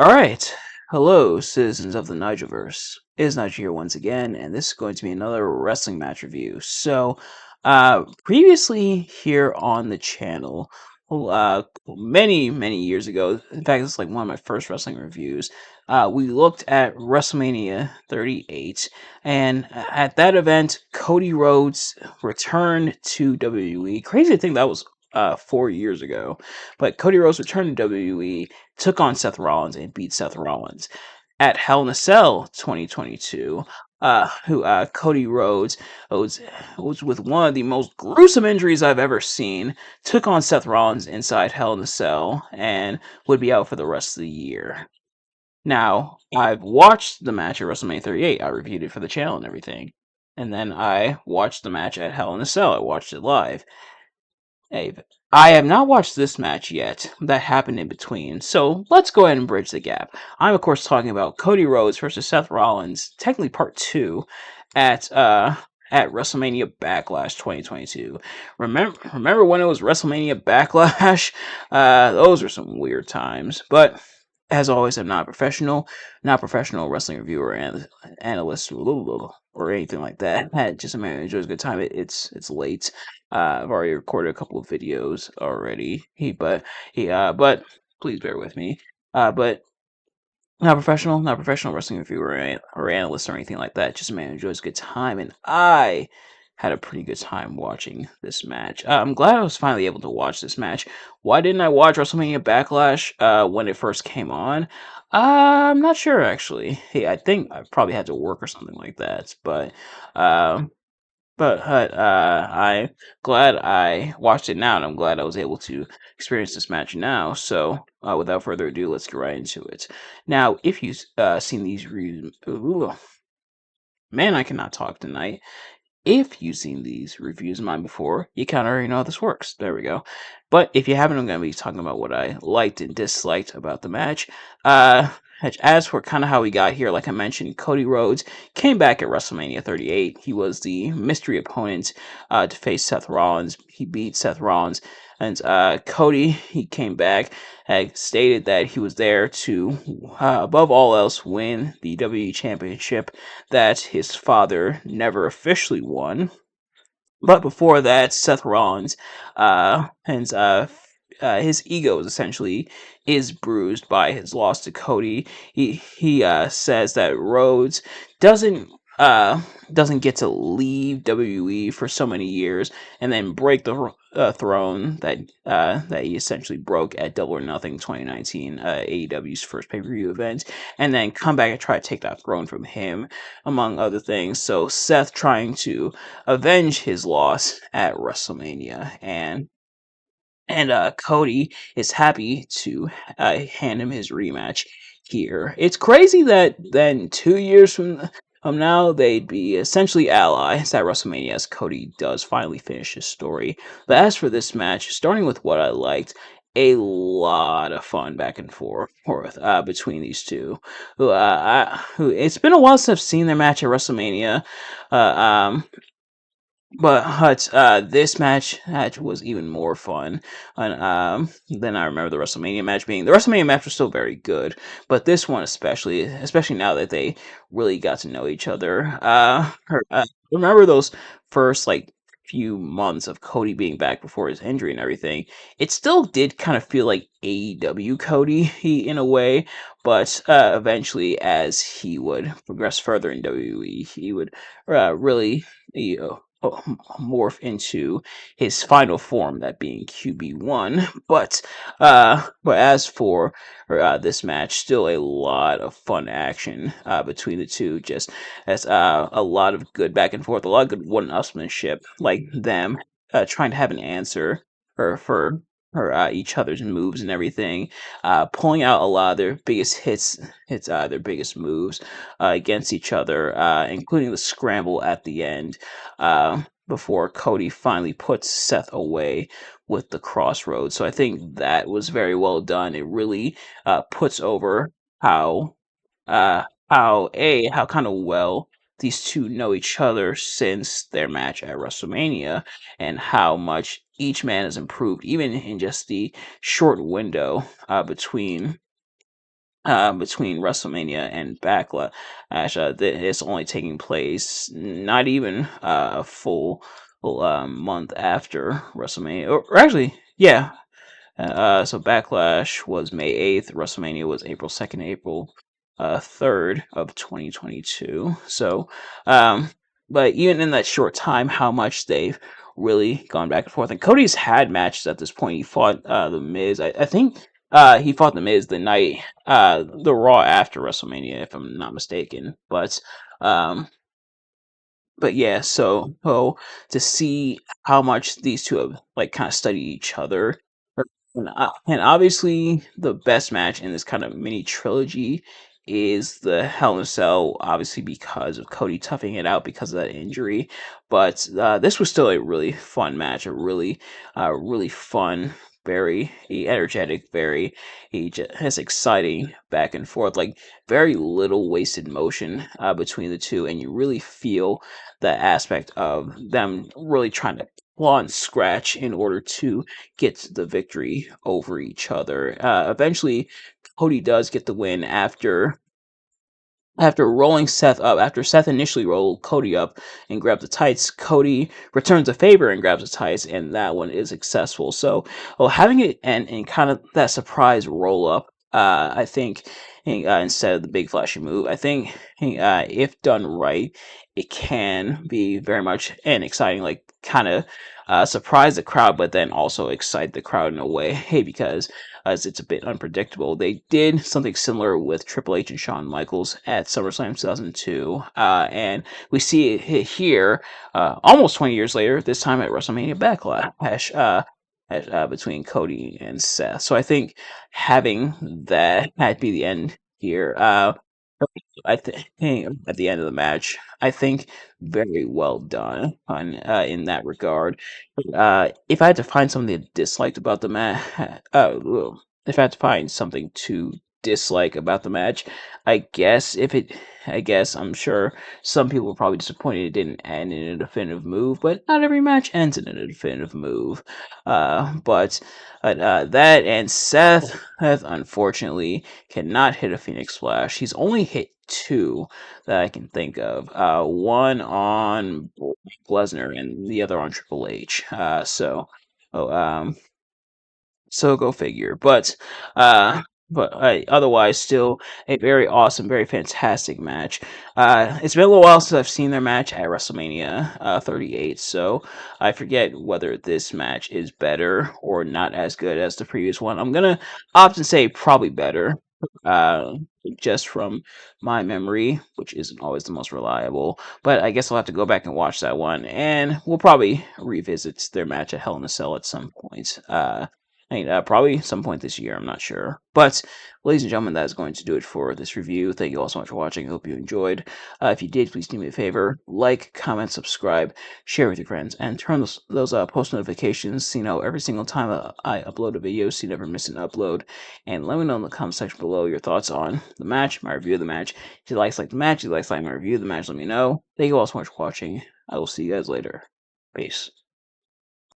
Alright, hello citizens of the Nigelverse. It is Nigel here once again, and this is going to be another wrestling match review. Previously here on the channel, many years ago, in fact, it's like one of my first wrestling reviews, we looked at WrestleMania 38, and at that event, Cody Rhodes returned to WWE. Crazy to think that was 4 years ago, but Cody Rhodes returned to WWE, took on Seth Rollins and beat Seth Rollins. At Hell in a Cell 2022, who Cody Rhodes was with one of the most gruesome injuries I've ever seen, took on Seth Rollins inside Hell in a Cell and would be out for the rest of the year. Now, I've watched the match at WrestleMania 38. I reviewed it for the channel and everything. And then I watched the match at Hell in a Cell. I watched it live. Hey, I have not watched this match yet. That happened in between. So let's go ahead and bridge the gap. I'm of course talking about Cody Rhodes versus Seth Rollins, technically part two, at at WrestleMania Backlash 2022. Remember when it was WrestleMania Backlash? Those were some weird times. But as always, I'm not a professional wrestling reviewer and analyst or anything like that. Just a man who enjoys a good time. It's late. I've already recorded a couple of videos already. But please bear with me. But not professional wrestling reviewer or analyst or anything like that. Just a man who enjoys a good time, and I had a pretty good time watching this match. I'm glad I was finally able to watch this match. Why didn't I watch WrestleMania Backlash when it first came on? I'm not sure actually. Hey, I think I probably had to work or something like that. But I'm glad I watched it now, and I'm glad I was able to experience this match now. So, without further ado, let's get right into it. Now, if you've seen these reviews, man, I cannot talk tonight. If you've seen these reviews of mine before, you kind of already know how this works. There we go. But if you haven't, I'm going to be talking about what I liked and disliked about the match. As for kind of how we got here, like I mentioned, Cody Rhodes came back at WrestleMania 38. He was the mystery opponent to face Seth Rollins. He beat Seth Rollins. And Cody, he came back, stated that he was there to, above all else, win the WWE Championship that his father never officially won. But before that, Seth Rollins, his ego is bruised by his loss to Cody. He says that Rhodes doesn't doesn't get to leave WWE for so many years and then break the throne that he essentially broke at Double or Nothing 2019, AEW's first pay-per-view event, and then come back and try to take that throne from him, among other things. So Seth trying to avenge his loss at WrestleMania, and Cody is happy to hand him his rematch here. It's crazy that then 2 years from now they'd be essentially allies at WrestleMania as Cody does finally finish his story. But as for this match, starting with what I liked, a lot of fun back and forth between these two. Who it's been a while since I've seen their match at WrestleMania. Uh, um, but this match was even more fun, and than I remember the WrestleMania match being. The WrestleMania match was still very good, but this one especially now that they really got to know each other. Remember those first like few months of Cody being back before his injury and everything? It still did kind of feel like AEW Cody in a way, but eventually, as he would progress further in WWE, he would really. You know, morph into his final form, that being QB1. But as for this match, still a lot of fun action between the two. Just as a lot of good back and forth, a lot of good one-upsmanship, like them trying to have an answer for each other's moves and everything, pulling out a lot of their biggest their biggest moves against each other, including the scramble at the end, before Cody finally puts Seth away with the crossroads. So I think that was very well done. It really puts over how how kind of well these two know each other since their match at WrestleMania, and how much each man has improved, even in just the short window between between WrestleMania and Backlash. It's only taking place not even a full month after WrestleMania, or actually, yeah. So Backlash was May 8th. WrestleMania was April 2nd, April 3rd of 2022. So, um, but even in that short time, how much they've really gone back and forth. And Cody's had matches at this point. He fought The Miz. I think he fought The Miz the night, the Raw after WrestleMania, if I'm not mistaken. Um, but yeah, so to see how much these two have like kind of studied each other, and obviously the best match in this kind of mini trilogy is the Hell in a Cell, obviously because of Cody toughing it out because of that injury. But this was still a really fun match, a really fun, very energetic, very just exciting back and forth, like very little wasted motion between the two, and you really feel the aspect of them really trying to claw and scratch in order to get the victory over each other. Eventually, Cody does get the win after rolling Seth up. After Seth initially rolled Cody up and grabbed the tights, Cody returns the favor and grabs the tights, and that one is successful. So, having it and kind of that surprise roll up, I think, instead of the big flashy move, I think if done right, it can be very much an exciting, like kind of surprise the crowd, but then also excite the crowd in a way. Hey, because as it's a bit unpredictable. They did something similar with Triple H and Shawn Michaels at SummerSlam 2002, and we see it here almost 20 years later, this time at WrestleMania Backlash. Between Cody and Seth. So I think having that might be the end here. I think at the end of the match, I think very well done on in that regard. If I had to find something I disliked about the match, if I had to find something to dislike about the match, I guess I guess I'm sure some people were probably disappointed it didn't end in a definitive move, but not every match ends in a definitive move. But that and Seth unfortunately cannot hit a Phoenix Splash. He's only hit two that I can think of. One on Lesnar and the other on Triple H. Oh, so go figure. But otherwise, still a very awesome, very fantastic match. It's been a little while since I've seen their match at WrestleMania 38, so I forget whether this match is better or not as good as the previous one. I'm gonna opt to say probably better, uh, just from my memory, which isn't always the most reliable. But I guess I'll have to go back and watch that one, and we'll probably revisit their match at Hell in a Cell at some point. Probably some point this year, I'm not sure. But, ladies and gentlemen, that is going to do it for this review. Thank you all so much for watching. I hope you enjoyed. If you did, please do me a favor. Like, comment, subscribe, share with your friends, and turn those post notifications so you know every single time I upload a video so you never miss an upload. And let me know in the comment section below your thoughts on the match, my review of the match. If you like the match, if you like my review of the match, let me know. Thank you all so much for watching. I will see you guys later. Peace.